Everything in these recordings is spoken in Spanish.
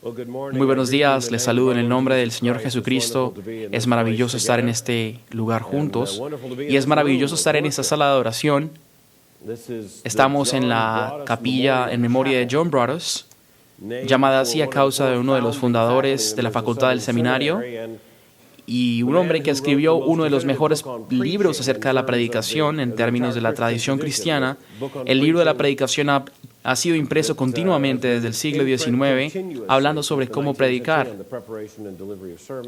Muy buenos días, les saludo en el nombre del Señor Jesucristo. Es maravilloso estar en este lugar juntos y es maravilloso estar en esta sala de oración. Estamos en la capilla en memoria de John Broadus, llamada así a causa de uno de los fundadores de la facultad del seminario y un hombre que escribió uno de los mejores libros acerca de la predicación en términos de la tradición cristiana. El libro de la predicación ha sido impreso continuamente desde el siglo XIX, hablando sobre cómo predicar.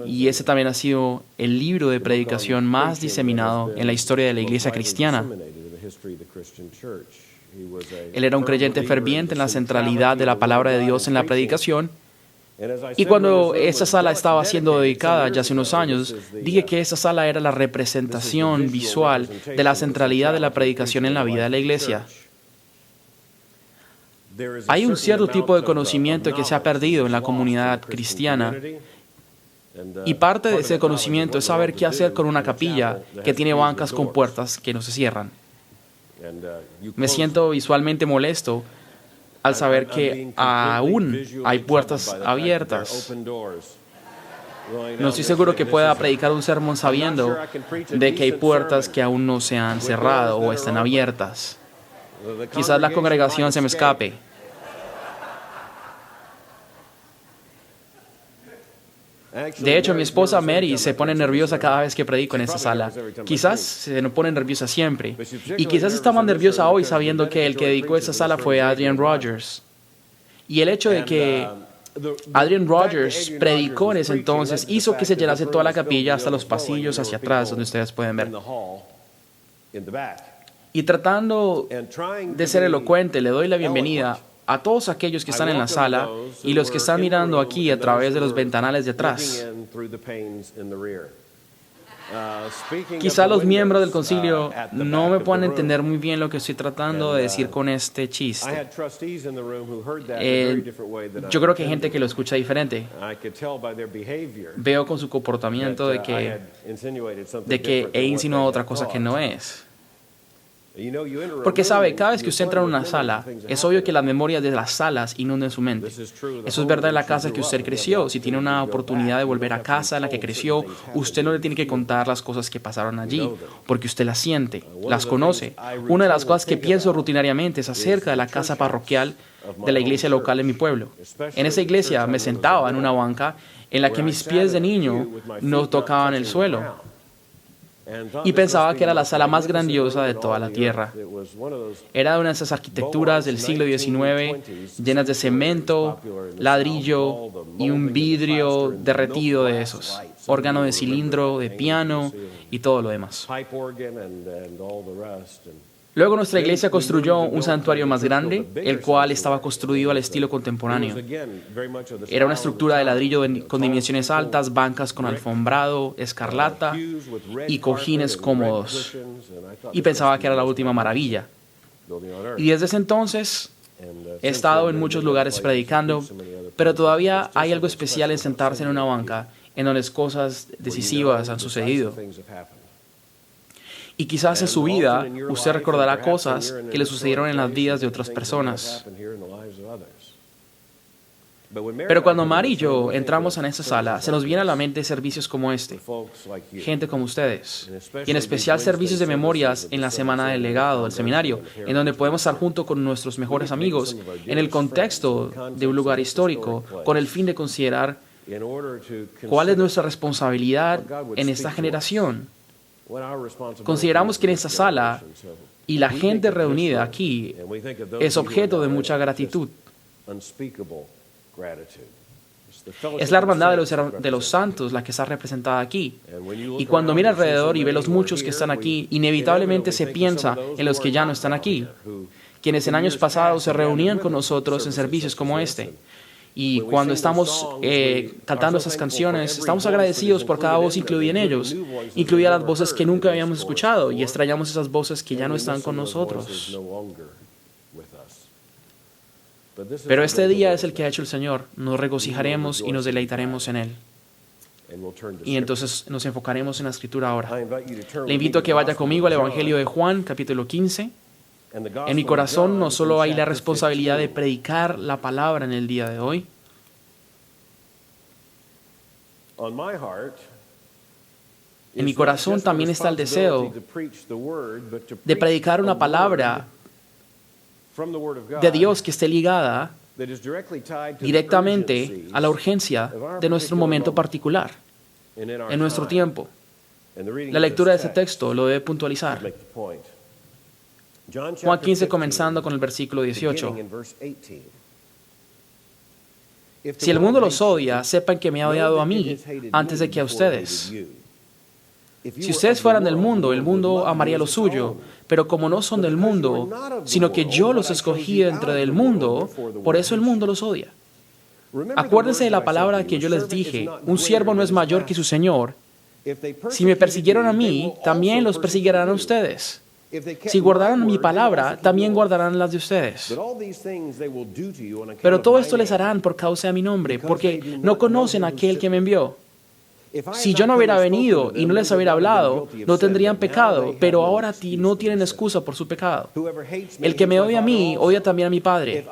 Y ese también ha sido el libro de predicación más diseminado en la historia de la iglesia cristiana. Él era un creyente ferviente en la centralidad de la palabra de Dios en la predicación. Y cuando esa sala estaba siendo dedicada ya hace unos años, dije que esa sala era la representación visual de la centralidad de la predicación en la vida de la iglesia. Hay un cierto tipo de conocimiento que se ha perdido en la comunidad cristiana, y parte de ese conocimiento es saber qué hacer con una capilla que tiene bancas con puertas que no se cierran. Me siento visualmente molesto al saber que aún hay puertas abiertas. No estoy seguro que pueda predicar un sermón sabiendo de que hay puertas que aún no se han cerrado o están abiertas. Quizás la congregación se me escape. De hecho, mi esposa Mary se pone nerviosa cada vez que predico en esta sala. Quizás se nos pone nerviosa siempre. Y quizás está más nerviosa hoy sabiendo que el que dedicó esa sala fue Adrian Rogers. Y el hecho de que Adrian Rogers predicó en ese entonces hizo que se llenase toda la capilla hasta los pasillos hacia atrás, donde ustedes pueden ver. Y tratando de ser elocuente, le doy la bienvenida a todos aquellos que están en la sala y los que están mirando aquí a través de los ventanales de atrás. Quizá los miembros del concilio no me puedan entender muy bien lo que estoy tratando de decir con este chiste. Yo creo que hay gente que lo escucha diferente. Veo con su comportamiento de que he insinuado otra cosa que no es. Porque sabe, cada vez que usted entra en una sala, es obvio que las memorias de las salas inunden su mente. Eso es verdad en la casa que usted creció. Si tiene una oportunidad de volver a casa en la que creció, usted no le tiene que contar las cosas que pasaron allí, porque usted las siente, las conoce. Una de las cosas que pienso rutinariamente es acerca de la casa parroquial de la iglesia local en mi pueblo. En esa iglesia me sentaba en una banca en la que mis pies de niño no tocaban el suelo. Y pensaba que era la sala más grandiosa de toda la tierra. Era una de esas arquitecturas del siglo XIX, llenas de cemento, ladrillo y un vidrio derretido de esos, órgano de cilindro, de piano y todo lo demás. Luego nuestra iglesia construyó un santuario más grande, el cual estaba construido al estilo contemporáneo. Era una estructura de ladrillo con dimensiones altas, bancas con alfombrado, escarlata y cojines cómodos. Y pensaba que era la última maravilla. Y desde ese entonces he estado en muchos lugares predicando, pero todavía hay algo especial en sentarse en una banca en donde cosas decisivas han sucedido. Y quizás en su vida usted recordará cosas que le sucedieron en las vidas de otras personas. Pero cuando Mary y yo entramos en esa sala, se nos viene a la mente servicios como este, gente como ustedes, y en especial servicios de memorias en la semana del legado del seminario, en donde podemos estar junto con nuestros mejores amigos en el contexto de un lugar histórico, con el fin de considerar cuál es nuestra responsabilidad en esta generación. Consideramos que en esta sala y la gente reunida aquí es objeto de mucha gratitud. Es la hermandad de los santos la que está representada aquí. Y cuando mira alrededor y ve los muchos que están aquí, inevitablemente se piensa en los que ya no están aquí, quienes en años pasados se reunían con nosotros en servicios como este. Y cuando estamos cantando esas canciones, estamos agradecidos por cada voz incluida en ellos, incluidas las voces que nunca habíamos escuchado, y extrañamos esas voces que ya no están con nosotros. Pero este día es el que ha hecho el Señor. Nos regocijaremos y nos deleitaremos en Él. Y entonces nos enfocaremos en la Escritura ahora. Le invito a que vaya conmigo al Evangelio de Juan, capítulo 15. En mi corazón no solo hay la responsabilidad de predicar la palabra en el día de hoy, En mi corazón también está el deseo de predicar una palabra de Dios que esté ligada directamente a la urgencia de nuestro momento particular, en nuestro tiempo. La lectura de ese texto lo debe puntualizar. Juan 15, comenzando con el versículo 18. Si el mundo los odia, sepan que me ha odiado a mí antes de que a ustedes. Si ustedes fueran del mundo, el mundo amaría lo suyo, pero como no son del mundo, sino que yo los escogí entre del mundo, por eso el mundo los odia. Acuérdense de la palabra que yo les dije, un siervo no es mayor que su Señor. Si me persiguieron a mí, también los persiguirán a ustedes. Si guardaran mi palabra, también guardarán las de ustedes. Pero todo esto les harán por causa de mi nombre, porque no conocen a aquel que me envió. Si yo no hubiera venido y no les hubiera hablado, no tendrían pecado, pero ahora no tienen excusa por su pecado. El que me odia a mí, odia también a mi Padre.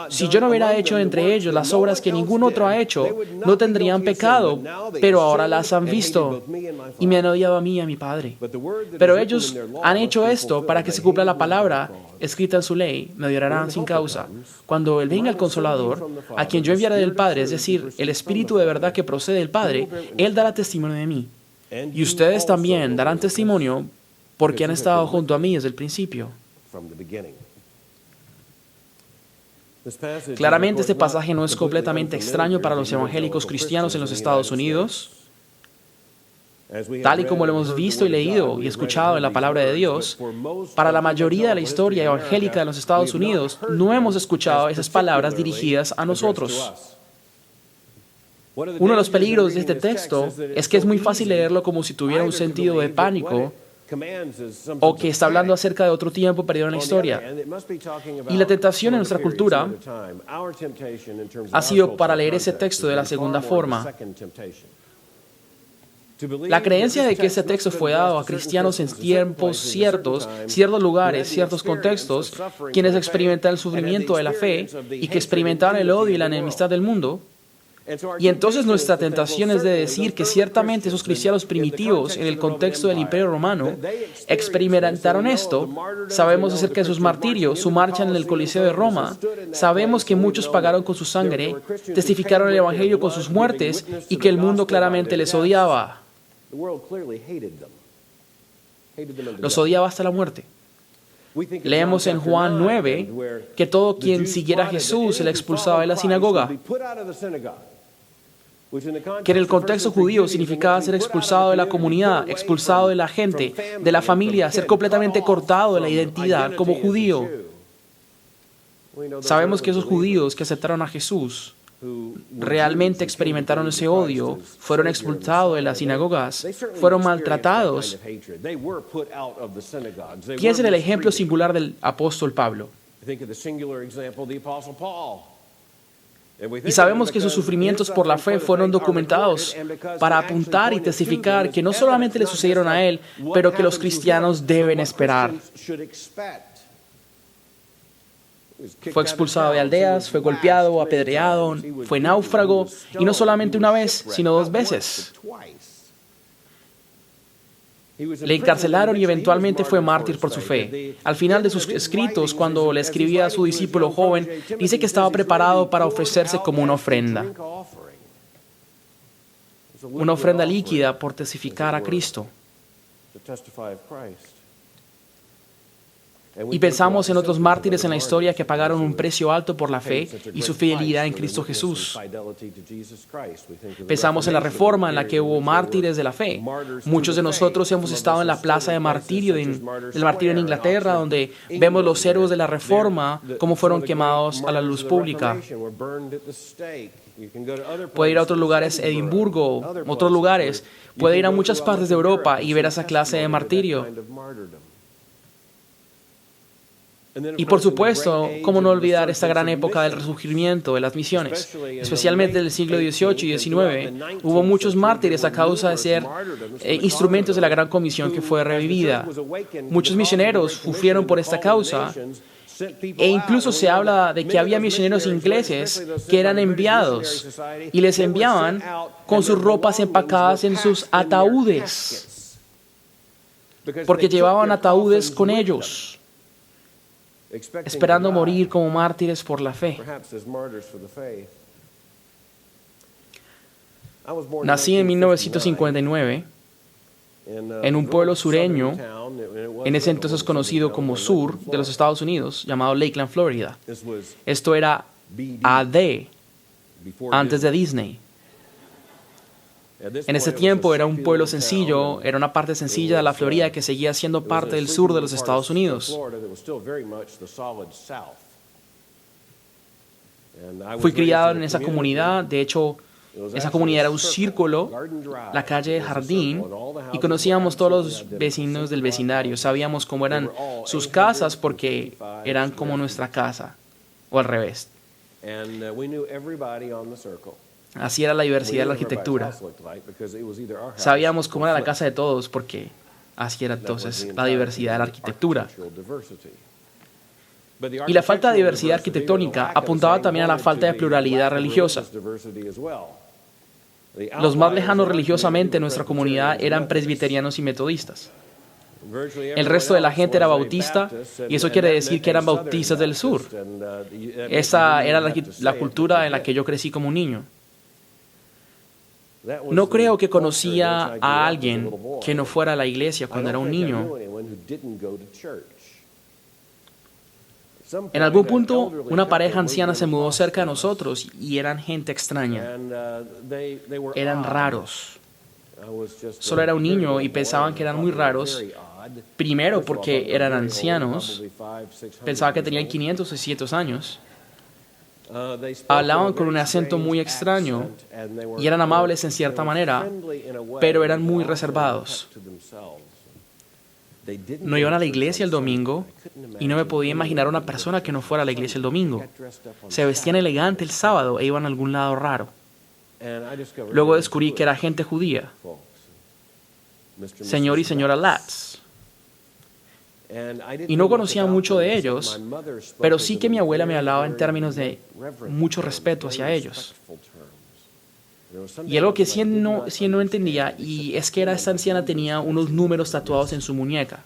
Si yo no hubiera hecho entre ellos las obras que ningún otro ha hecho, no tendrían pecado, pero ahora las han visto y me han odiado a mí y a mi Padre. Pero ellos han hecho esto para que se cumpla la palabra escrita en su ley, me odiarán sin causa. Cuando Él venga el Consolador, a quien yo enviaré del Padre, es decir, el Espíritu de verdad que procede del Padre, Él dará testimonio de mí. Y ustedes también darán testimonio porque han estado junto a mí desde el principio. Claramente este pasaje no es completamente extraño para los evangélicos cristianos en los Estados Unidos. Tal y como lo hemos visto y leído y escuchado en la palabra de Dios, para la mayoría de la historia evangélica de los Estados Unidos, no hemos escuchado esas palabras dirigidas a nosotros. Uno de los peligros de este texto es que es muy fácil leerlo como si tuviera un sentido de pánico o que está hablando acerca de otro tiempo perdido en la historia. Y la tentación en nuestra cultura ha sido para leer ese texto de la segunda forma. La creencia de que ese texto fue dado a cristianos en tiempos ciertos lugares, ciertos contextos, quienes experimentaron el sufrimiento de la fe y que experimentaron el odio y la enemistad del mundo. Y entonces nuestra tentación es de decir que ciertamente esos cristianos primitivos en el contexto del Imperio Romano experimentaron esto. Sabemos acerca de sus martirios, su marcha en el Coliseo de Roma. Sabemos que muchos pagaron con su sangre, testificaron el Evangelio con sus muertes y que el mundo claramente les odiaba. Los odiaba hasta la muerte. Leemos en Juan 9 que todo quien siguiera a Jesús se le expulsaba de la sinagoga, que en el contexto judío significaba ser expulsado de la comunidad, expulsado de la gente, de la familia, ser completamente cortado de la identidad como judío. Sabemos que esos judíos que aceptaron a Jesús realmente experimentaron ese odio, fueron expulsados de las sinagogas, fueron maltratados. Piensen en el ejemplo singular del apóstol Pablo. Y sabemos que sus sufrimientos por la fe fueron documentados para apuntar y testificar que no solamente le sucedieron a él, pero que los cristianos deben esperar. Fue expulsado de aldeas, fue golpeado, apedreado, fue náufrago, y no solamente una vez, sino 2 veces. Le encarcelaron y eventualmente fue mártir por su fe. Al final de sus escritos, cuando le escribía a su discípulo joven, dice que estaba preparado para ofrecerse como una ofrenda líquida por testificar a Cristo. Y pensamos en otros mártires en la historia que pagaron un precio alto por la fe y su fidelidad en Cristo Jesús. Pensamos en la Reforma en la que hubo mártires de la fe. Muchos de nosotros hemos estado en la plaza de martirio del martirio en Inglaterra, donde vemos los héroes de la Reforma cómo fueron quemados a la luz pública. Puede ir a otros lugares, Edimburgo, otros lugares. Puede ir a muchas partes de Europa y ver esa clase de martirio. Y por supuesto, ¿cómo no olvidar esta gran época del resurgimiento de las misiones? Especialmente del siglo XVIII y XIX, hubo muchos mártires a causa de ser instrumentos de la gran comisión que fue revivida. Muchos misioneros sufrieron por esta causa E incluso se habla de que había misioneros ingleses que eran enviados y les enviaban con sus ropas empacadas en sus ataúdes, porque llevaban ataúdes con ellos, esperando morir como mártires por la fe. Nací en 1959 en un pueblo sureño, en ese entonces conocido como sur de los Estados Unidos, llamado Lakeland, Florida. Esto era AD, antes de Disney. En ese tiempo era un pueblo sencillo, era una parte sencilla de la Florida que seguía siendo parte del sur de los Estados Unidos. Fui criado en esa comunidad, de hecho, esa comunidad era un círculo, la calle Jardín, y conocíamos todos los vecinos del vecindario. Sabíamos cómo eran sus casas porque eran como nuestra casa, o al revés. Así era la diversidad de la arquitectura. Sabíamos cómo era la casa de todos porque así era entonces la diversidad de la arquitectura. Y la falta de diversidad arquitectónica apuntaba también a la falta de pluralidad religiosa. Los más lejanos religiosamente en nuestra comunidad eran presbiterianos y metodistas. El resto de la gente era bautista, y eso quiere decir que eran bautistas del sur. Esa era la cultura en la que yo crecí como un niño. No creo que conocía a alguien que no fuera a la iglesia cuando era un niño. En algún punto, una pareja anciana se mudó cerca de nosotros y eran gente extraña. Eran raros. Solo era un niño y pensaban que eran muy raros. Primero porque eran ancianos. Pensaba que tenían 500 o 600 años. Hablaban con un acento muy extraño y eran amables en cierta manera, pero eran muy reservados. No iban a la iglesia el domingo y no me podía imaginar una persona que no fuera a la iglesia el domingo. Se vestían elegante el sábado e iban a algún lado raro. Luego descubrí que era gente judía, señor y señora Latz. Y no conocía mucho de ellos, pero sí que mi abuela me hablaba en términos de mucho respeto hacia ellos. Y algo que sí no entendía, y es que esta anciana tenía unos números tatuados en su muñeca.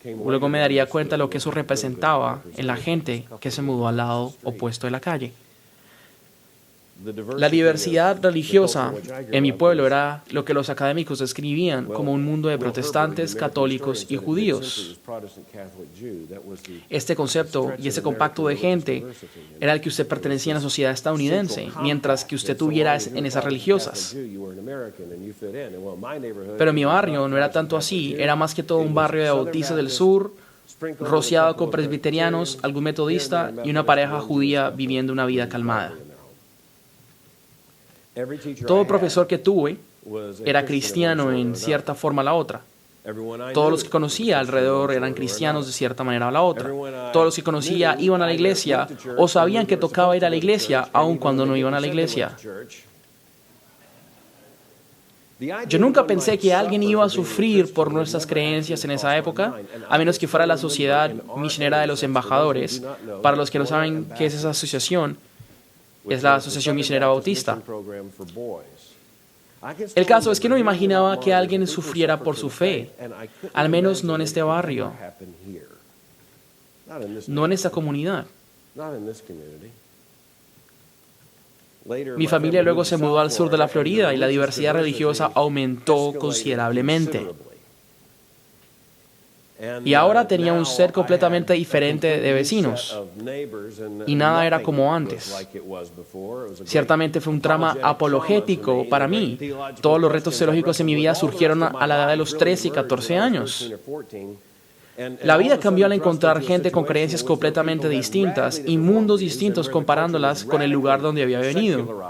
Luego me daría cuenta de lo que eso representaba en la gente que se mudó al lado opuesto de la calle. La diversidad religiosa en mi pueblo era lo que los académicos describían como un mundo de protestantes, católicos y judíos. Este concepto y ese compacto de gente era el que usted pertenecía a la sociedad estadounidense, mientras que usted tuviera en esas religiosas. Pero mi barrio no era tanto así, era más que todo un barrio de bautistas del sur, rociado con presbiterianos, algún metodista y una pareja judía viviendo una vida calmada. Todo profesor que tuve era cristiano en cierta forma o la otra. Todos los que conocía alrededor eran cristianos de cierta manera o la otra. Todos los que conocía iban a la iglesia o sabían que tocaba ir a la iglesia aun cuando no iban a la iglesia. Yo nunca pensé que alguien iba a sufrir por nuestras creencias en esa época, a menos que fuera la Sociedad Misionera de los Embajadores. Para los que no saben qué es esa asociación, es la Asociación Misionera Bautista. El caso es que no imaginaba que alguien sufriera por su fe, al menos no en este barrio, no en esta comunidad. Mi familia luego se mudó al sur de la Florida y la diversidad religiosa aumentó considerablemente. Y ahora tenía un set completamente diferente de vecinos. Y nada era como antes. Ciertamente fue un trama apologético para mí. Todos los retos teológicos en mi vida surgieron a la edad de los 13 y 14 años. La vida cambió al encontrar gente con creencias completamente distintas y mundos distintos comparándolas con el lugar donde había venido.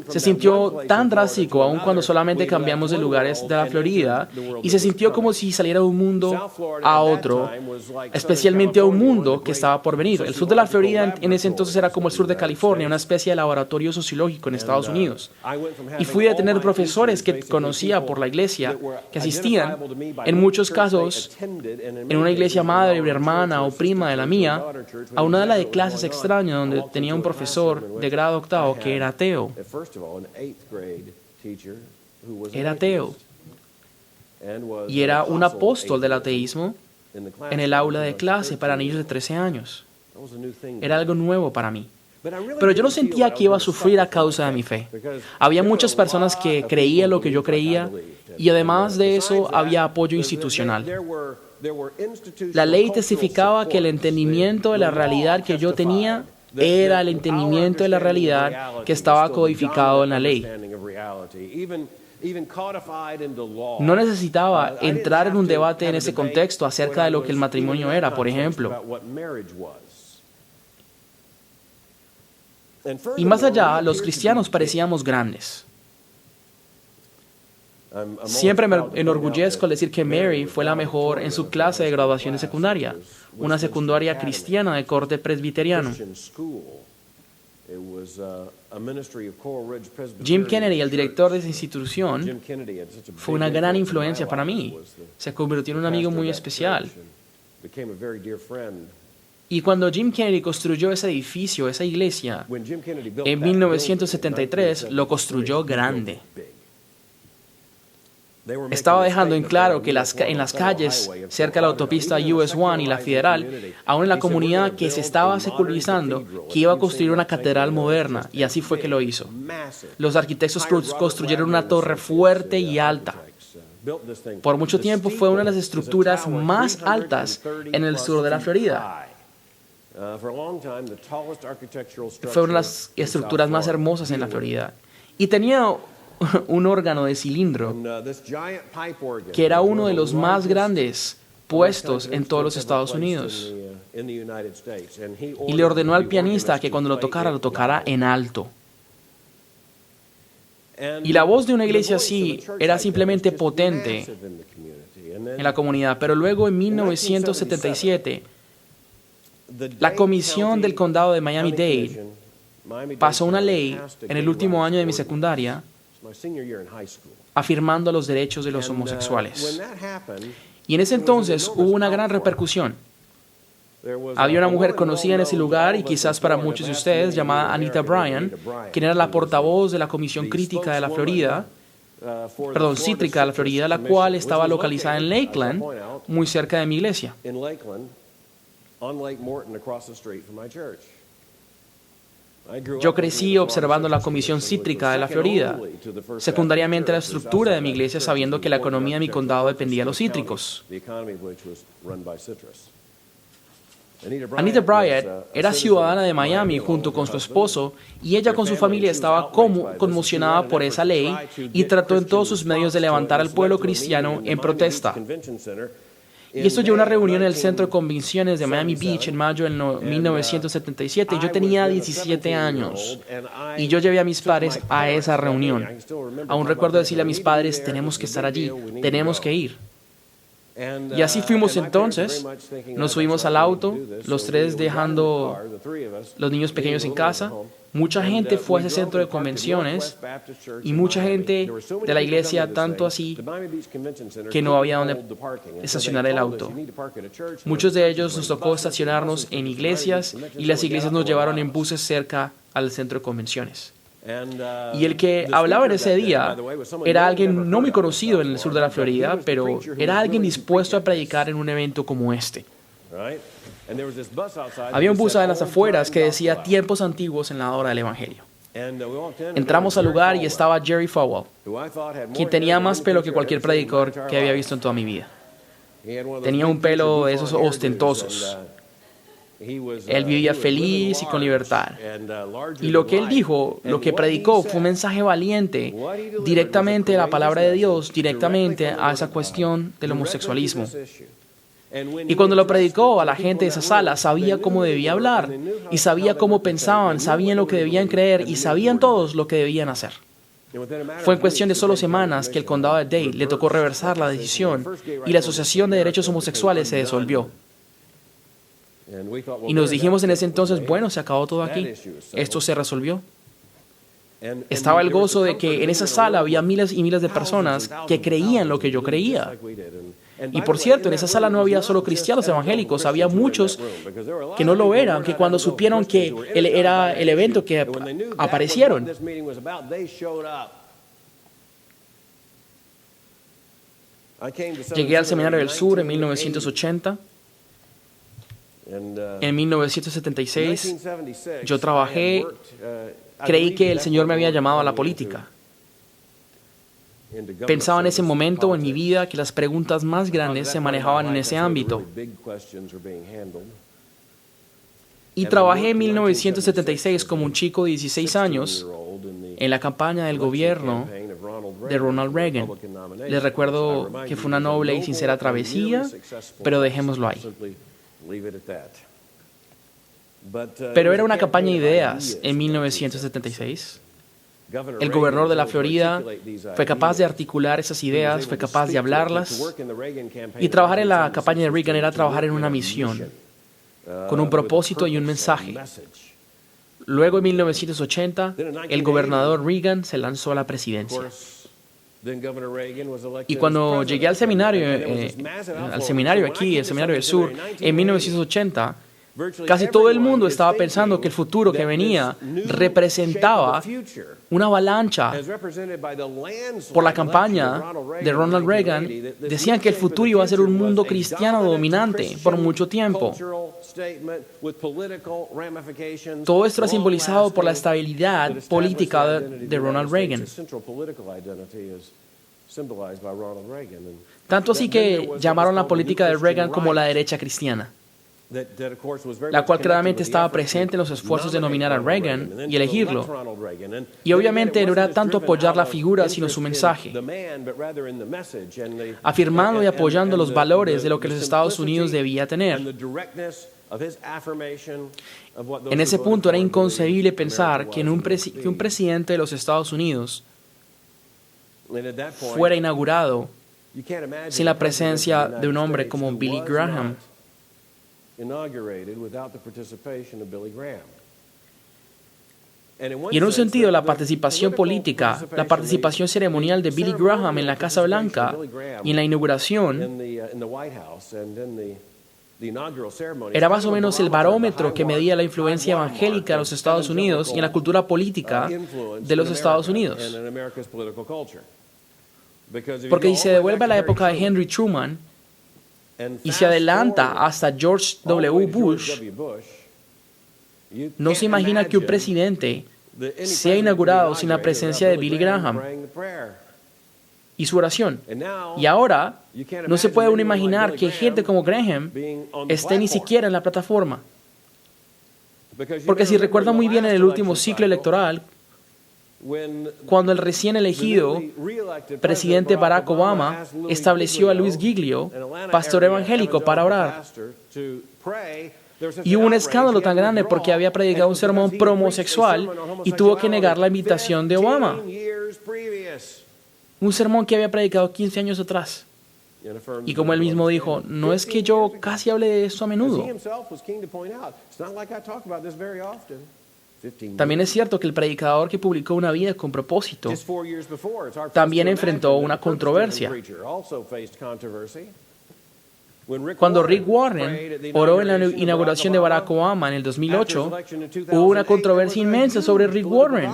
Se sintió tan drástico aun cuando solamente cambiamos de lugares de la Florida y se sintió como si saliera de un mundo a otro, especialmente a un mundo que estaba por venir. El sur de la Florida en ese entonces era como el sur de California, una especie de laboratorio sociológico en Estados Unidos. Y fui a tener profesores que conocía por la iglesia, que asistían, en muchos casos, en una iglesia madre, hermana o prima de la mía, a una de las clases extrañas donde tenía un profesor de grado octavo que era ateo. Era ateo. Y era un apóstol del ateísmo en el aula de clase para niños de 13 años. Era algo nuevo para mí. Pero yo no sentía que iba a sufrir a causa de mi fe. Había muchas personas que creían lo que yo creía y además de eso había apoyo institucional. La ley testificaba que el entendimiento de la realidad que yo tenía era el entendimiento de la realidad que estaba codificado en la ley. No necesitaba entrar en un debate en ese contexto acerca de lo que el matrimonio era, por ejemplo. Y más allá, los cristianos parecíamos grandes. Siempre me enorgullezco al decir que Mary fue la mejor en su clase de graduación de secundaria, una secundaria cristiana de corte presbiteriano. Jim Kennedy, el director de esa institución, fue una gran influencia para mí. Se convirtió en un amigo muy especial. Y cuando Jim Kennedy construyó ese edificio, esa iglesia, en 1973, lo construyó grande. Estaba dejando en claro que en las calles, cerca de la autopista US 1 y la Federal, aún en la comunidad que se estaba secularizando, que iba a construir una catedral moderna, y así fue que lo hizo. Los arquitectos construyeron una torre fuerte y alta. Por mucho tiempo fue una de las estructuras más altas en el sur de la Florida. Fue una de las estructuras más hermosas en la Florida. Y tenía un órgano de cilindro que era uno de los más grandes puestos en todos los Estados Unidos. Y le ordenó al pianista que cuando lo tocara en alto. Y la voz de una iglesia así era simplemente potente en la comunidad. Pero luego en 1977, la Comisión del Condado de Miami-Dade pasó una ley en el último año de mi secundaria afirmando los derechos de los homosexuales. Y en ese entonces hubo una gran repercusión. Había una mujer conocida en ese lugar y quizás para muchos de ustedes llamada Anita Bryan, quien era la portavoz de la Comisión Crítica de la Florida, Cítrica de la Florida, la cual estaba localizada en Lakeland, muy cerca de mi iglesia. Yo crecí observando la Comisión Cítrica de la Florida, secundariamente la estructura de mi iglesia, sabiendo que la economía de mi condado dependía de los cítricos. Anita Bryant era ciudadana de Miami junto con su esposo y ella con su familia estaba conmocionada por esa ley y trató en todos sus medios de levantar al pueblo cristiano en protesta. Y esto llevó a una reunión en el Centro de Convenciones de Miami Beach en mayo de 1977. Yo tenía 17 años y yo llevé a mis padres a esa reunión. Aún recuerdo decirle a mis padres, tenemos que estar allí, tenemos que ir. Y así fuimos entonces, nos subimos al auto, los tres dejando los niños pequeños en casa. Mucha gente fue a ese centro de convenciones y mucha gente de la iglesia, tanto así que no había donde estacionar el auto. Muchos de ellos nos tocó estacionarnos en iglesias y las iglesias nos llevaron en buses cerca al centro de convenciones. Y el que hablaba en ese día era alguien no muy conocido en el sur de la Florida, pero era alguien dispuesto a predicar en un evento como este. Había un bus en las afueras que decía tiempos antiguos en la hora del Evangelio. Entramos al lugar y estaba Jerry Falwell, quien tenía más pelo que cualquier predicador que había visto en toda mi vida. Tenía un pelo de esos ostentosos. Él vivía feliz y con libertad. Y lo que él dijo, lo que predicó, fue un mensaje valiente, directamente de la palabra de Dios, directamente a esa cuestión del homosexualismo. Y cuando lo predicó a la gente de esa sala, sabía cómo debía hablar, y sabía cómo pensaban, sabían lo que debían creer, y sabían todos lo que debían hacer. Fue en cuestión de solo semanas que el condado de Dade le tocó reversar la decisión, y la Asociación de Derechos Homosexuales se disolvió. Y nos dijimos en ese entonces, bueno, se acabó todo aquí. Esto se resolvió. Estaba el gozo de que en esa sala había miles y miles de personas que creían lo que yo creía. Y por cierto, en esa sala no había solo cristianos evangélicos, había muchos que no lo eran, que cuando supieron que era el evento que aparecieron. Llegué al Seminario del Sur en 1980. En 1976 yo trabajé, creí que el Señor me había llamado a la política. Pensaba en ese momento en mi vida que las preguntas más grandes se manejaban en ese ámbito. Y trabajé en 1976 como un chico de 16 años en la campaña del gobierno de Ronald Reagan. Les recuerdo que fue una noble y sincera travesía, pero dejémoslo ahí. Pero era una campaña de ideas en 1976. El gobernador de la Florida fue capaz de articular esas ideas, fue capaz de hablarlas. Y trabajar en la campaña de Reagan era trabajar en una misión, con un propósito y un mensaje. Luego, en 1980, el gobernador Reagan se lanzó a la presidencia. Y cuando llegué al seminario aquí, el Seminario del Sur, en 1980, casi todo el mundo estaba pensando que el futuro que venía representaba una avalancha. Por la campaña de Ronald Reagan, decían que el futuro iba a ser un mundo cristiano dominante por mucho tiempo. Todo esto era simbolizado por la estabilidad política de Ronald Reagan. Tanto así que llamaron la política de Reagan como la derecha cristiana, la cual claramente estaba presente en los esfuerzos de nominar a Reagan y elegirlo. Y obviamente no era tanto apoyar la figura, sino su mensaje, afirmando y apoyando los valores de lo que los Estados Unidos debía tener. En ese punto era inconcebible pensar que un presidente de los Estados Unidos fuera inaugurado sin la presencia de un hombre como Billy Graham. Y en un sentido, la participación política, la participación ceremonial de Billy Graham en la Casa Blanca y en la inauguración era más o menos el barómetro que medía la influencia evangélica de los Estados Unidos y en la cultura política de los Estados Unidos. Porque si se devuelve a la época de Henry Truman y se adelanta hasta George W. Bush, no se imagina que un presidente sea inaugurado sin la presencia de Billy Graham y su oración. Y ahora no se puede uno imaginar que gente como Graham esté ni siquiera en la plataforma. Porque si recuerdan muy bien en el último ciclo electoral, cuando el recién elegido presidente Barack Obama estableció a Luis Giglio, pastor evangélico, para orar. Y hubo un escándalo tan grande porque había predicado un sermón pro-homosexual y tuvo que negar la invitación de Obama. Un sermón que había predicado 15 años atrás. Y como él mismo dijo, no es que yo casi hable de eso a menudo. También es cierto que el predicador que publicó Una vida con propósito también enfrentó una controversia. Cuando Rick Warren oró en la inauguración de Barack Obama en el 2008, hubo una controversia inmensa sobre Rick Warren.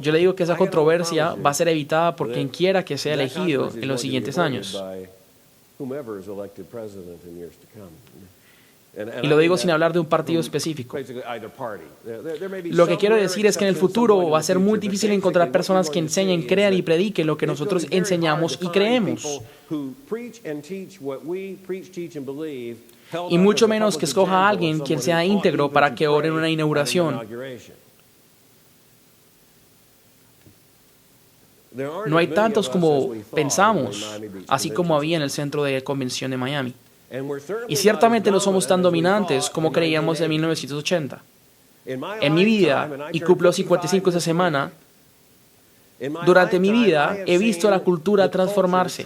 Yo le digo que esa controversia va a ser evitada por quien quiera que sea elegido en los siguientes años. Y lo digo sin hablar de un partido específico. Lo que quiero decir es que en el futuro va a ser muy difícil encontrar personas que enseñen, crean y prediquen lo que nosotros enseñamos y creemos. Y mucho menos que escoja a alguien quien sea íntegro para que ore en una inauguración. No hay tantos como pensamos, así como había en el centro de convención de Miami. Y ciertamente no somos tan dominantes como creíamos en 1980. En mi vida, y cumplo 55 esta semana, durante mi vida he visto la cultura transformarse.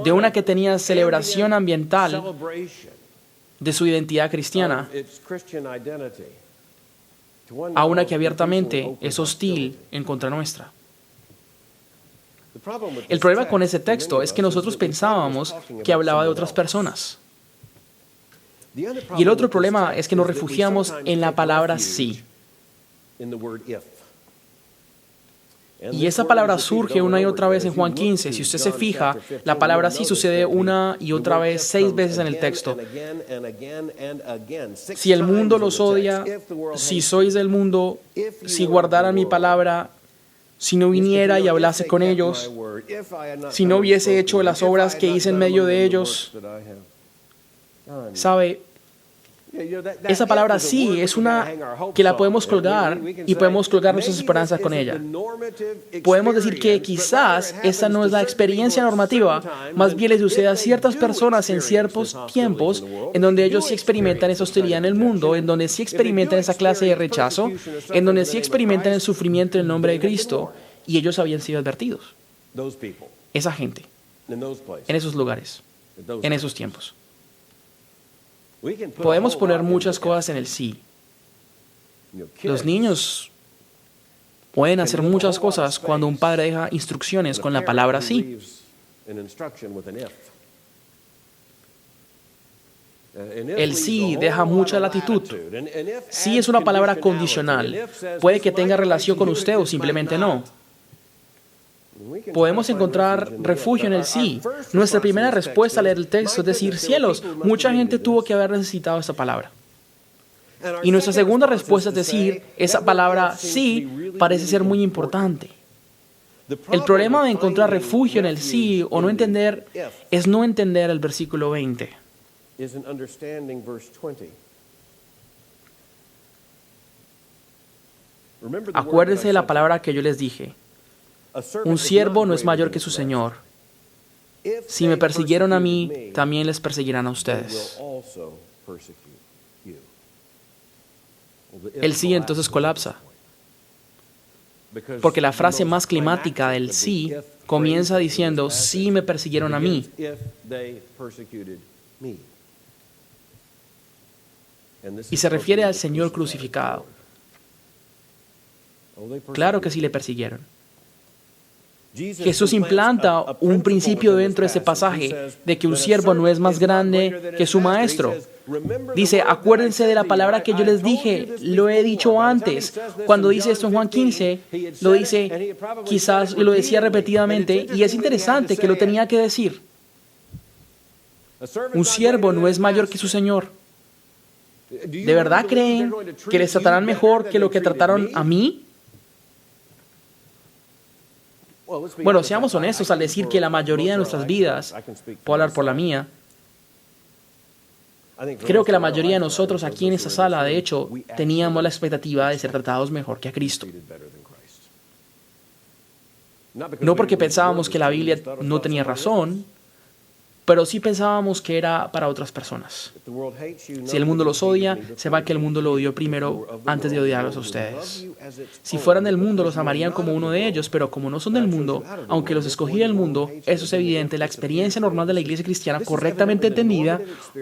De una que tenía celebración ambiental de su identidad cristiana, a una que abiertamente es hostil en contra nuestra. El problema con ese texto es que nosotros pensábamos que hablaba de otras personas. Y el otro problema es que nos refugiamos en la palabra sí. Y esa palabra surge una y otra vez en Juan 15. Si usted se fija, la palabra sí sucede una y otra vez 6 veces en el texto. Si el mundo los odia, si sois del mundo, si guardaran mi palabra, si no viniera y hablase con ellos, si no hubiese hecho las obras que hice en medio de ellos. ¿Sabe? Esa palabra sí es una que la podemos colgar y podemos colgar nuestras esperanzas con ella. Podemos decir que quizás esa no es la experiencia normativa, más bien le sucede a ciertas personas en ciertos tiempos en donde ellos sí experimentan esa hostilidad en el mundo, en donde sí experimentan esa clase de rechazo, en donde sí experimentan el sufrimiento en el nombre de Cristo, y ellos habían sido advertidos. Esa gente, en esos lugares, en esos tiempos. Podemos poner muchas cosas en el sí. Los niños pueden hacer muchas cosas cuando un padre deja instrucciones con la palabra sí. El sí deja mucha latitud. Sí es una palabra condicional. Puede que tenga relación con usted o simplemente no. Podemos encontrar refugio en el sí. Nuestra primera respuesta al leer el texto es decir, cielos, mucha gente tuvo que haber necesitado esta palabra. Y nuestra segunda respuesta es decir, esa palabra sí parece ser muy importante. El problema de encontrar refugio en el sí o no entender es no entender el versículo 20. Acuérdense de la palabra que yo les dije. Un siervo no es mayor que su señor. Si me persiguieron a mí, también les perseguirán a ustedes. El sí entonces colapsa. Porque la frase más climática del sí comienza diciendo, si me persiguieron a mí. Y se refiere al Señor crucificado. Claro que sí le persiguieron. Jesús implanta un principio dentro de ese pasaje de que un siervo no es más grande que su maestro. Dice, acuérdense de la palabra que yo les dije, lo he dicho antes. Cuando dice esto en Juan 15, lo dice, quizás lo decía repetidamente, y es interesante que lo tenía que decir. Un siervo no es mayor que su señor. ¿De verdad creen que les tratarán mejor que lo que trataron a mí? Bueno, seamos honestos al decir que la mayoría de nuestras vidas, puedo hablar por la mía, creo que la mayoría de nosotros aquí en esta sala, de hecho, teníamos la expectativa de ser tratados mejor que a Cristo. No porque pensábamos que la Biblia no tenía razón, pero sí pensábamos que era para otras personas. Si el mundo los odia, sepa que el mundo lo odió primero antes de odiarlos a ustedes. Si fueran del mundo, los amarían como uno de ellos, pero como no son del mundo, aunque los escogiera el mundo, eso es evidente. La experiencia normal de la iglesia cristiana, correctamente entendida,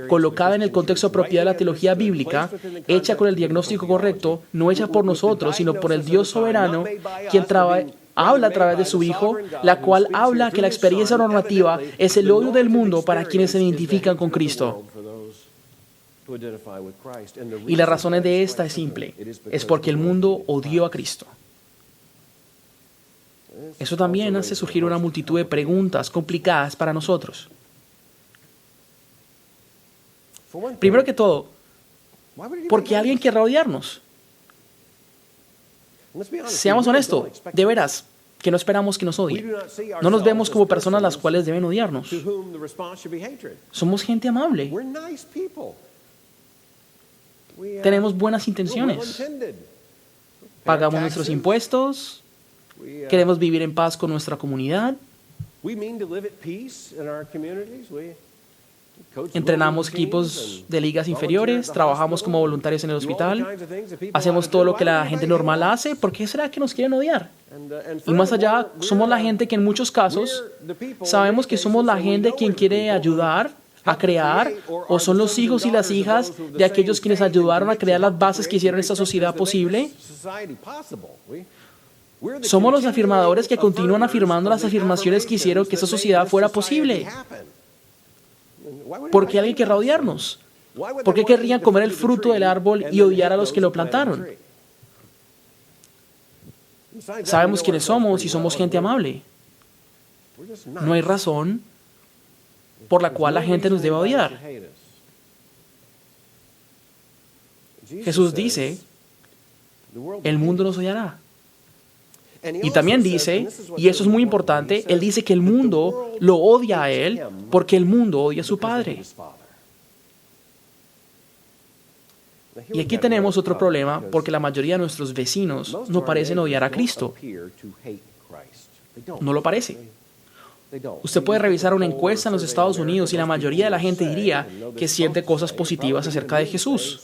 colocada en el contexto apropiado de la teología bíblica, hecha con el diagnóstico correcto, no hecha por nosotros, sino por el Dios soberano, quien habla a través de su Hijo, la cual habla que la experiencia normativa es el odio del mundo para quienes se identifican con Cristo. Y la razón de esta es simple, es porque el mundo odió a Cristo. Eso también hace surgir una multitud de preguntas complicadas para nosotros. Primero que todo, ¿por qué alguien querrá odiarnos? Seamos honestos, de veras, que no esperamos que nos odien. No nos vemos como personas las cuales deben odiarnos. Somos gente amable. Tenemos buenas intenciones. pagamos nuestros impuestos, queremos vivir en paz con nuestra comunidad, entrenamos equipos de ligas inferiores, trabajamos como voluntarios en el hospital, hacemos todo lo que la gente normal hace. ¿Por qué será que nos quieren odiar? Y más allá, somos la gente que en muchos casos sabemos que somos la gente quien quiere ayudar a crear, o son los hijos y las hijas de aquellos quienes ayudaron a crear las bases que hicieron esta sociedad posible. Somos los afirmadores que continúan afirmando las afirmaciones que hicieron que esa sociedad fuera posible. ¿Por qué alguien querrá odiarnos? ¿Por qué querrían comer el fruto del árbol y odiar a los que lo plantaron? Sabemos quiénes somos y somos gente amable. No hay razón por la cual la gente nos deba odiar. Jesús dice, el mundo nos odiará. Y también dice, y eso es muy importante, Él dice que el mundo lo odia a Él porque el mundo odia a su Padre. Y aquí tenemos otro problema porque la mayoría de nuestros vecinos no parecen odiar a Cristo. No lo parece. Usted puede revisar una encuesta en los Estados Unidos y la mayoría de la gente diría que siente cosas positivas acerca de Jesús.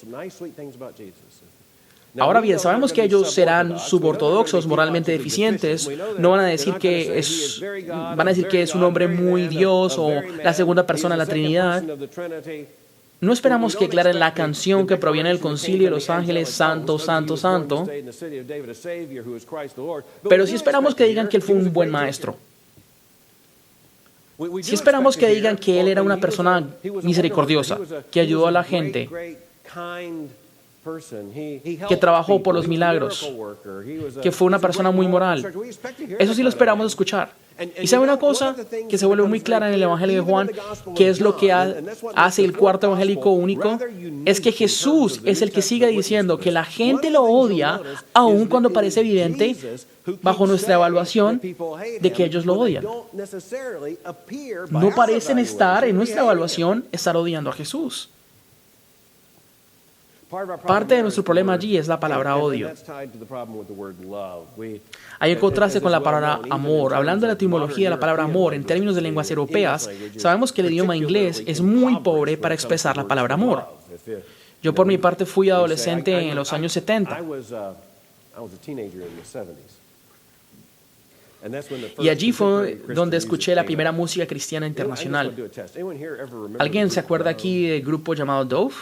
Ahora bien, sabemos que ellos serán subortodoxos, moralmente deficientes. No van a decir que es un hombre muy Dios o la segunda persona de la Trinidad. No esperamos que declaren la canción que proviene del concilio de los ángeles, santo, santo, santo. Pero sí esperamos que digan que él fue un buen maestro. Sí esperamos que digan que él era una persona misericordiosa, que ayudó a la gente, que trabajó por los milagros, que fue una persona muy moral. Eso sí lo esperamos escuchar. Y sabe una cosa que se vuelve muy clara en el Evangelio de Juan, que es lo que hace el cuarto evangélico único, es que Jesús es el que sigue diciendo que la gente lo odia, aun cuando parece evidente, bajo nuestra evaluación, de que ellos lo odian. No parecen estar en nuestra evaluación, estar odiando a Jesús. Parte de nuestro problema allí es la palabra odio. Hay un contraste con la palabra amor. Hablando de la etimología de la palabra amor en términos de lenguas europeas, sabemos que el idioma inglés es muy pobre para expresar la palabra amor. Yo por mi parte fui adolescente en los años 70. Y allí fue donde escuché la primera música cristiana internacional. ¿Alguien se acuerda aquí del grupo llamado Dove?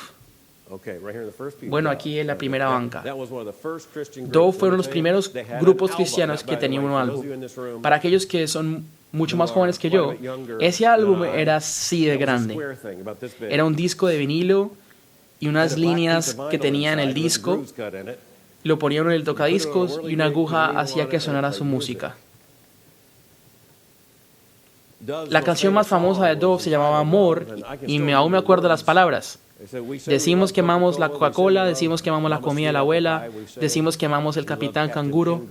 Bueno, aquí en la primera banca. Dove fueron los primeros grupos cristianos que tenían un álbum. Para aquellos que son mucho más jóvenes que yo, ese álbum era así de grande. Era un disco de vinilo y unas líneas que tenía en el disco. Lo ponían en el tocadiscos y una aguja hacía que sonara su música. La canción más famosa de Dove se llamaba Amor y aún me acuerdo las palabras. Decimos que amamos la Coca-Cola, decimos que amamos la comida de la abuela, decimos que amamos el Capitán Canguro,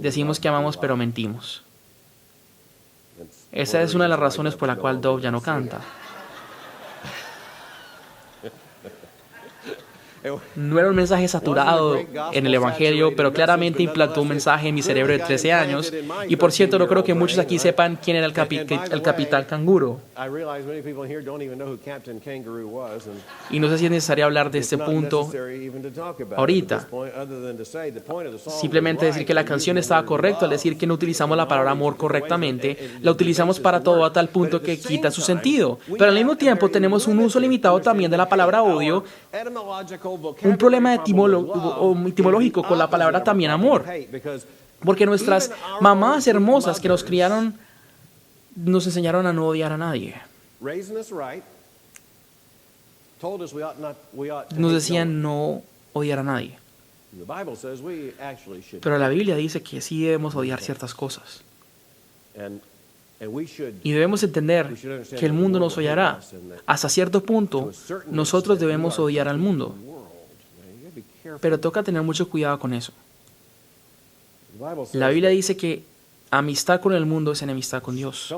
decimos que amamos pero mentimos. Esa es una de las razones por la cual Dove ya no canta. No era un mensaje saturado en el Evangelio, pero claramente implantó un mensaje en mi cerebro de 13 años. Y por cierto, no creo que muchos aquí sepan quién era el Capitán Canguro. Y no sé si es necesario hablar de este punto ahorita. Simplemente decir que la canción estaba correcta al decir que no utilizamos la palabra amor correctamente. La utilizamos para todo a tal punto que quita su sentido. Pero al mismo tiempo tenemos un uso limitado también de la palabra odio. Un problema etimológico con la palabra también amor. Porque nuestras mamás hermosas que nos criaron nos enseñaron a no odiar a nadie. Nos decían no odiar a nadie. Pero la Biblia dice que sí debemos odiar ciertas cosas. Y debemos entender que el mundo nos odiará. Hasta cierto punto, nosotros debemos odiar al mundo. Pero toca tener mucho cuidado con eso. La Biblia dice que amistad con el mundo es enemistad con Dios.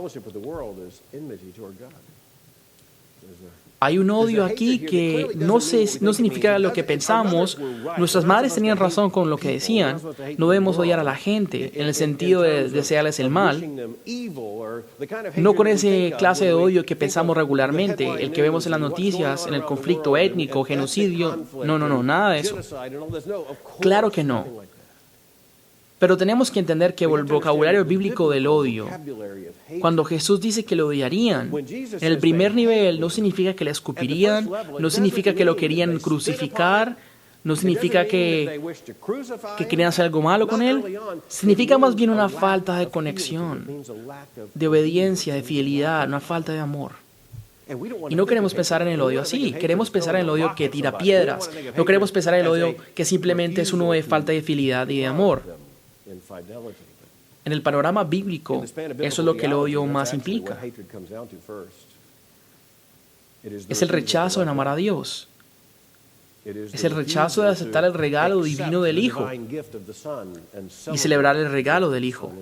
Hay un odio aquí que no significa lo que pensamos. Nuestras madres tenían razón con lo que decían. No debemos odiar a la gente en el sentido de desearles el mal. No con ese clase de odio que pensamos regularmente, el que vemos en las noticias, en el conflicto étnico, genocidio. No, nada de eso. Claro que no. Pero tenemos que entender que el vocabulario bíblico del odio, cuando Jesús dice que lo odiarían, en el primer nivel no significa que le escupirían, no significa que lo querían crucificar, no significa que querían hacer algo malo con él, significa más bien una falta de conexión, de obediencia, de fidelidad, una falta de amor. Y no queremos pensar en el odio así, queremos pensar en el odio que tira piedras, no queremos pensar en el odio que simplemente es uno de falta de fidelidad y de amor. En el panorama bíblico, eso es lo que el odio más implica. Es el rechazo en amar a Dios. Es el rechazo de aceptar el regalo divino del Hijo y celebrar el regalo del Hijo.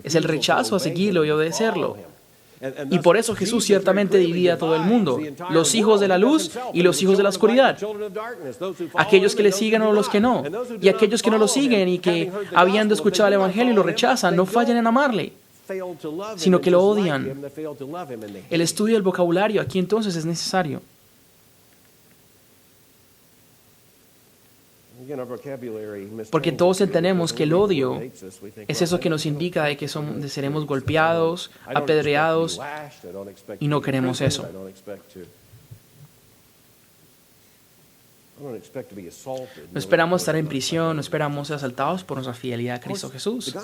Es el rechazo a seguirlo y obedecerlo. Y por eso Jesús ciertamente dividía a todo el mundo, los hijos de la luz y los hijos de la oscuridad, aquellos que le siguen o los que no, y aquellos que no lo siguen y que, habiendo escuchado el Evangelio y lo rechazan, no fallan en amarle, sino que lo odian. El estudio del vocabulario aquí entonces es necesario. Porque todos entendemos que el odio es eso que nos indica de que seremos golpeados, apedreados, y no queremos eso. No esperamos estar en prisión, no esperamos ser asaltados por nuestra fidelidad a Cristo Jesús.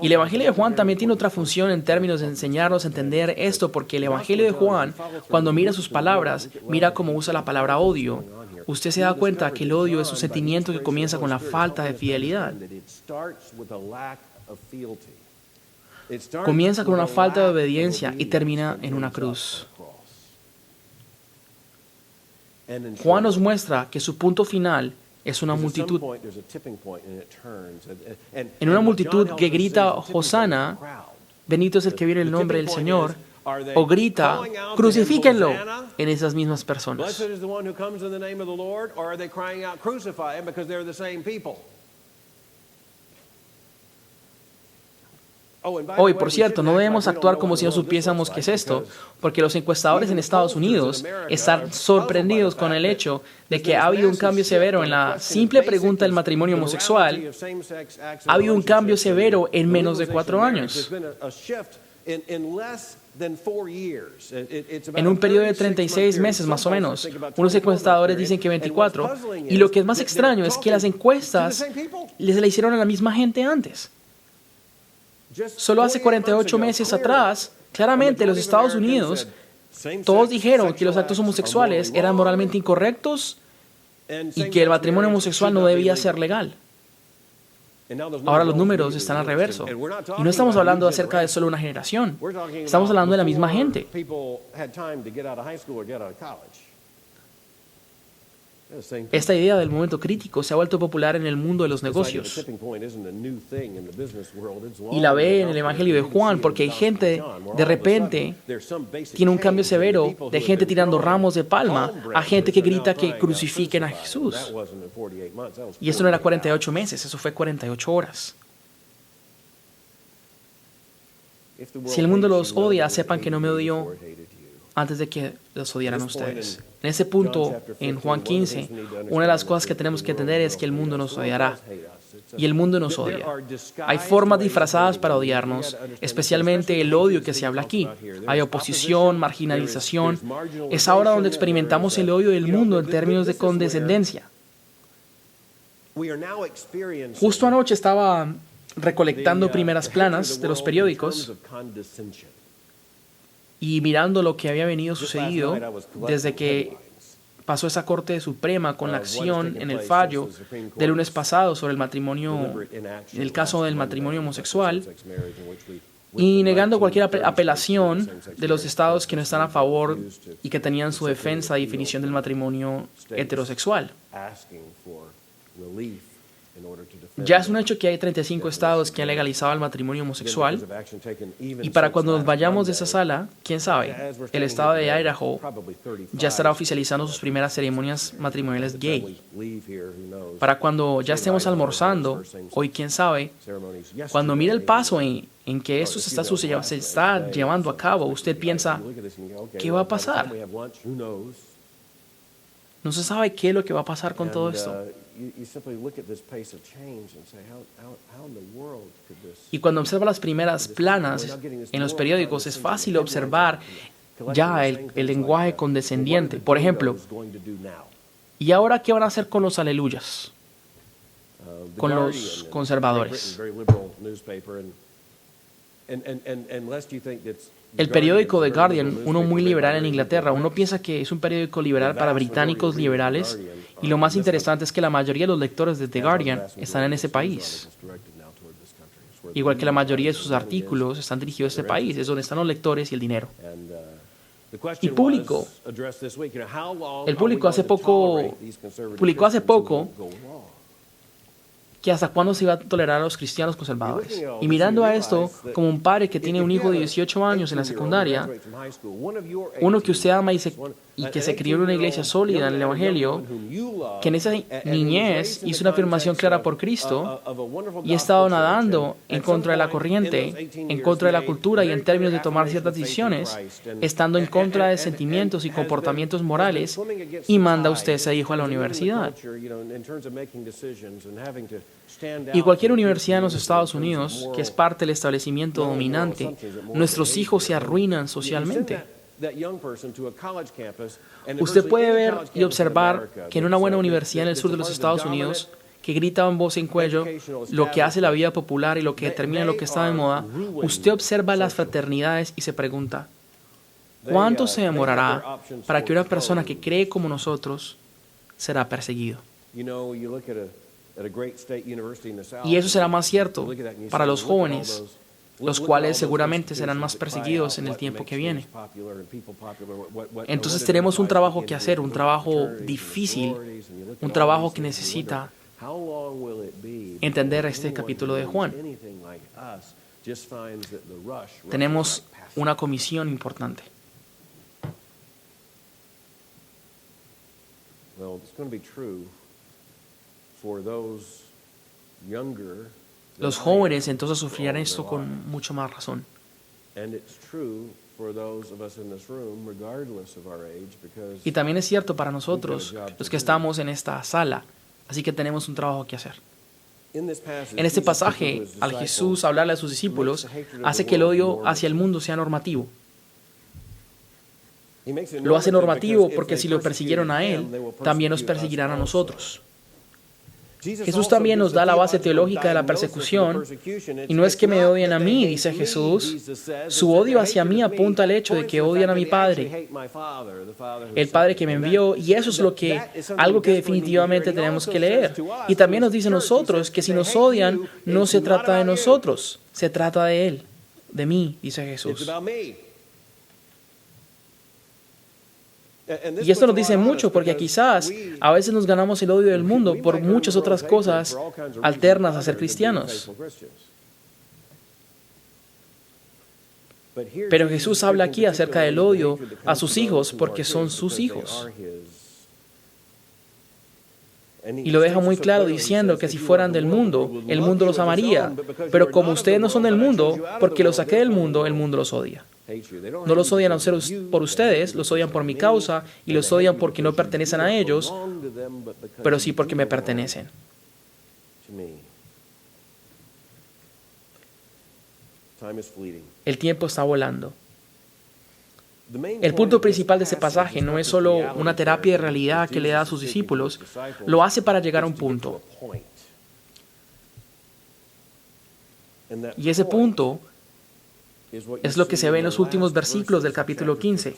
Y el Evangelio de Juan también tiene otra función en términos de enseñarnos a entender esto, porque el Evangelio de Juan, cuando mira sus palabras, mira cómo usa la palabra odio. Usted se da cuenta que el odio es un sentimiento que comienza con la falta de fidelidad. Comienza con una falta de obediencia y termina en una cruz. Juan nos muestra que su punto final es una multitud. En una multitud que grita, Hosana, bendito es el que viene en el nombre del Señor, o grita, crucifíquenlo, en esas mismas personas. Hoy, por cierto, no debemos actuar como si no supiésemos qué es esto, porque los encuestadores en Estados Unidos están sorprendidos con el hecho de que ha habido un cambio severo en la simple pregunta del matrimonio homosexual. Ha habido un cambio severo en menos de 4 años. En un periodo de 36 meses más o menos. Unos encuestadores dicen que 24. Y lo que es más extraño es que las encuestas les la hicieron a la misma gente antes. Solo hace 48 meses atrás, claramente los Estados Unidos, todos dijeron que los actos homosexuales eran moralmente incorrectos y que el matrimonio homosexual no debía ser legal. Ahora los números están al reverso. Y no estamos hablando acerca de solo una generación. Estamos hablando de la misma gente. Esta idea del momento crítico se ha vuelto popular en el mundo de los negocios. Y la ve en el Evangelio de Juan porque hay gente, de repente, tiene un cambio severo de gente tirando ramos de palma a gente que grita que crucifiquen a Jesús. Y eso no era 48 meses, eso fue 48 horas. Si el mundo los odia, sepan que no me odió antes de que los odiaran a ustedes. En ese punto, en Juan 15, una de las cosas que tenemos que entender es que el mundo nos odiará. Y el mundo nos odia. Hay formas disfrazadas para odiarnos, especialmente el odio que se habla aquí. Hay oposición, marginalización. Es ahora donde experimentamos el odio del mundo en términos de condescendencia. Justo anoche estaba recolectando primeras planas de los periódicos y mirando lo que había venido sucedido desde que pasó esa Corte Suprema con la acción en el fallo del lunes pasado sobre el matrimonio, el caso del matrimonio homosexual, y negando cualquier apelación de los estados que no están a favor y que tenían su defensa y definición del matrimonio heterosexual. Ya es un hecho que hay 35 estados que han legalizado el matrimonio homosexual, y para cuando nos vayamos de esa sala, quién sabe, el estado de Idaho ya estará oficializando sus primeras ceremonias matrimoniales gay. Para cuando ya estemos almorzando, hoy quién sabe, cuando mire el paso en que esto se está llevando a cabo, usted piensa, ¿qué va a pasar? No se sabe qué es lo que va a pasar con todo esto. Y cuando observa las primeras planas en los periódicos, es fácil observar ya el lenguaje condescendiente. Por ejemplo, ¿y ahora qué van a hacer con los aleluyas? Con los conservadores. El periódico The Guardian, uno muy liberal en Inglaterra, uno piensa que es un periódico liberal para británicos liberales, y lo más interesante es que la mayoría de los lectores de The Guardian están en ese país. Igual que la mayoría de sus artículos están dirigidos a este país, es donde están los lectores y el dinero. Y el público publicó hace poco que hasta cuándo se iba a tolerar a los cristianos conservadores. Y mirando a esto, como un padre que tiene un hijo de 18 años en la secundaria, uno que usted ama y que se crió en una iglesia sólida en el Evangelio, que en esa niñez hizo una afirmación clara por Cristo y ha estado nadando en contra de la corriente, en contra de la cultura y en términos de tomar ciertas decisiones, estando en contra de sentimientos y comportamientos morales, y manda usted a ese hijo a la universidad. Y cualquier universidad en los Estados Unidos, que es parte del establecimiento dominante, nuestros hijos se arruinan socialmente. Usted puede ver y observar que en una buena universidad en el sur de los Estados Unidos, que grita en voz en cuello lo que hace la vida popular y lo que determina lo que está de moda, usted observa las fraternidades y se pregunta, ¿cuánto se demorará para que una persona que cree como nosotros será perseguido? Y eso será más cierto para los jóvenes, los cuales seguramente serán más perseguidos en el tiempo que viene. Entonces tenemos un trabajo que hacer, un trabajo difícil, un trabajo que necesita entender este capítulo de Juan. Tenemos una comisión importante. Los jóvenes entonces sufrirán esto con mucho más razón. Y también es cierto para nosotros, los que estamos en esta sala, así que tenemos un trabajo que hacer. En este pasaje, al Jesús hablarle a sus discípulos, hace que el odio hacia el mundo sea normativo. Lo hace normativo porque si lo persiguieron a Él, también nos perseguirán a nosotros. Jesús también nos da la base teológica de la persecución, y no es que me odien a mí, dice Jesús. Su odio hacia mí apunta al hecho de que odian a mi Padre, el Padre que me envió, y eso es algo que definitivamente tenemos que leer. Y también nos dice a nosotros que si nos odian, no se trata de nosotros, se trata de Él, de mí, dice Jesús. Y esto nos dice mucho porque quizás a veces nos ganamos el odio del mundo por muchas otras cosas alternas a ser cristianos. Pero Jesús habla aquí acerca del odio a sus hijos porque son sus hijos. Y lo deja muy claro diciendo que si fueran del mundo, el mundo los amaría. Pero como ustedes no son del mundo, porque los saqué del mundo, el mundo los odia. No los odian por ustedes, los odian por mi causa y los odian porque no pertenecen a ellos, pero sí porque me pertenecen. El tiempo está volando. El punto principal de este pasaje no es solo una terapia de realidad que le da a sus discípulos, lo hace para llegar a un punto. Y ese punto es lo que se ve en los últimos versículos del capítulo 15.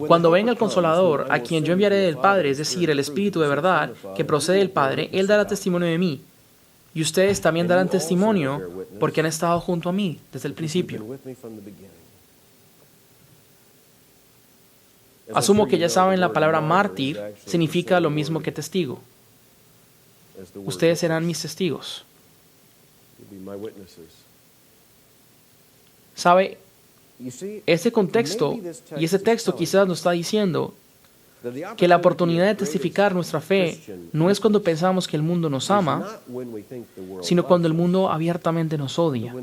Cuando venga el Consolador, a quien yo enviaré del Padre, es decir, el Espíritu de verdad, que procede del Padre, Él dará testimonio de mí. Y ustedes también darán testimonio porque han estado junto a mí desde el principio. Asumo que ya saben, la palabra mártir significa lo mismo que testigo. Ustedes serán mis testigos. ¿Sabe? Este contexto y ese texto quizás nos está diciendo que la oportunidad de testificar nuestra fe no es cuando pensamos que el mundo nos ama, sino cuando el mundo abiertamente nos odia.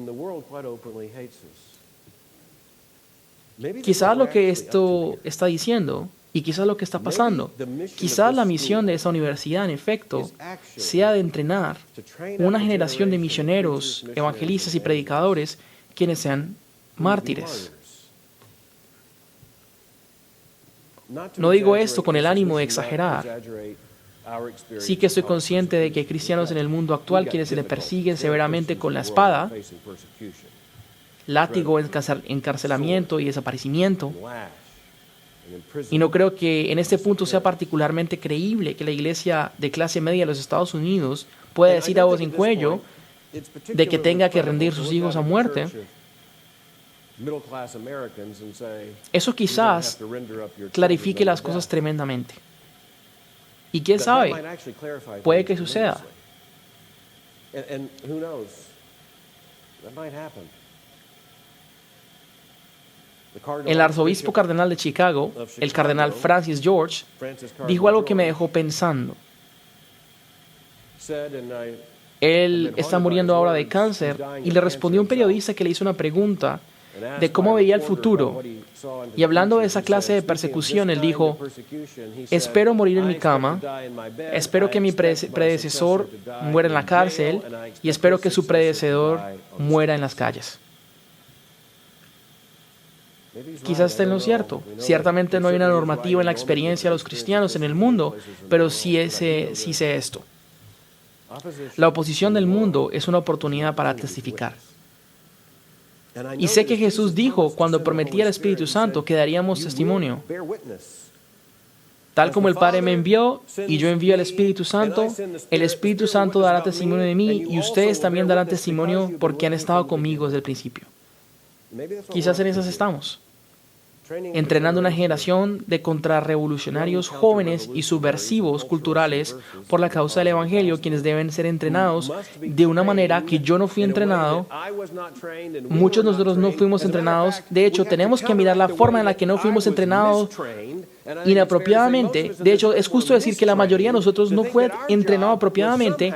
Quizás lo que esto está diciendo, y quizás lo que está pasando, quizás la misión de esa universidad, en efecto, sea de entrenar una generación de misioneros, evangelistas y predicadores quienes sean mártires. No digo esto con el ánimo de exagerar. Sí que estoy consciente de que hay cristianos en el mundo actual quienes se les persiguen severamente con la espada, látigo, encarcelamiento y desaparecimiento. Y no creo que en este punto sea particularmente creíble que la iglesia de clase media de los Estados Unidos pueda decir a voz en cuello de que tenga que rendir sus hijos a muerte. Eso quizás clarifique las cosas tremendamente. Y quién sabe, puede que suceda. El arzobispo cardenal de Chicago, el cardenal Francis George, dijo algo que me dejó pensando. Él está muriendo ahora de cáncer y le respondió a un periodista que le hizo una pregunta de cómo veía el futuro. Y hablando de esa clase de persecución, él dijo: espero morir en mi cama, espero que mi predecesor muera en la cárcel y espero que su predecesor muera en las calles. Quizás esté en lo cierto. Ciertamente no hay una normativa en la experiencia de los cristianos en el mundo, pero sí sé esto. La oposición del mundo es una oportunidad para testificar. Y sé que Jesús dijo cuando prometía el Espíritu Santo que daríamos testimonio. Tal como el Padre me envió y yo envío al Espíritu Santo, el Espíritu Santo dará testimonio de mí y ustedes también darán testimonio porque han estado conmigo desde el principio. Quizás en esas estamos. Entrenando una generación de contrarrevolucionarios jóvenes y subversivos culturales por la causa del Evangelio, quienes deben ser entrenados de una manera que yo no fui entrenado. Muchos de nosotros no fuimos entrenados. De hecho, tenemos que mirar la forma en la que no fuimos entrenados inapropiadamente. De hecho, es justo decir que la mayoría de nosotros no fue entrenado apropiadamente,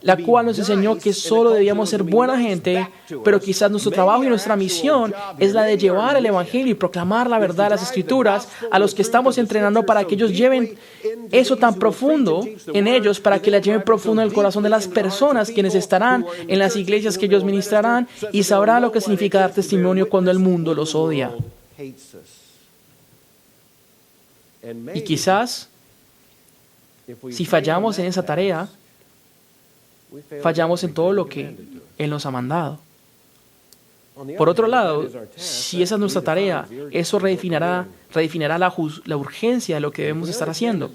la cual nos enseñó que solo debíamos ser buena gente, pero quizás nuestro trabajo y nuestra misión es la de llevar el Evangelio y proclamar la verdad de las Escrituras a los que estamos entrenando para que ellos lleven eso tan profundo en ellos, para que la lleven profundo en el corazón de las personas quienes estarán en las iglesias que ellos ministrarán y sabrán lo que significa dar testimonio cuando el mundo los odia. Y quizás, si fallamos en esa tarea, fallamos en todo lo que Él nos ha mandado. Por otro lado, si esa es nuestra tarea, eso redefinirá la urgencia de lo que debemos estar haciendo.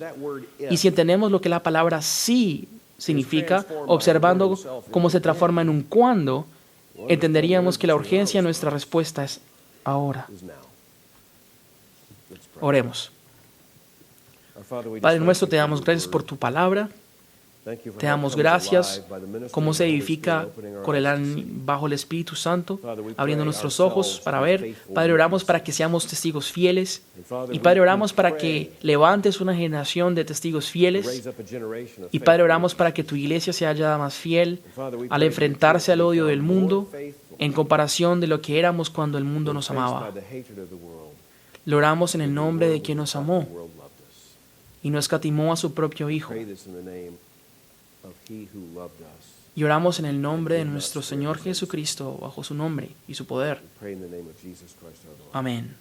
Y si entendemos lo que la palabra sí significa, observando cómo se transforma en un cuándo, entenderíamos que la urgencia de nuestra respuesta es ahora. Oremos. Padre nuestro, te damos gracias por tu palabra. Te damos gracias cómo se edifica bajo el Espíritu Santo, abriendo nuestros ojos para ver. Padre, oramos para que seamos testigos fieles. Y Padre, oramos para que levantes una generación de testigos fieles. Y Padre, oramos para que tu iglesia sea hallada más fiel al enfrentarse al odio del mundo en comparación de lo que éramos cuando el mundo nos amaba. Lo oramos en el nombre de quien nos amó y no escatimó a su propio Hijo. Y oramos en el nombre de nuestro Señor Jesucristo, bajo su nombre y su poder. Amén.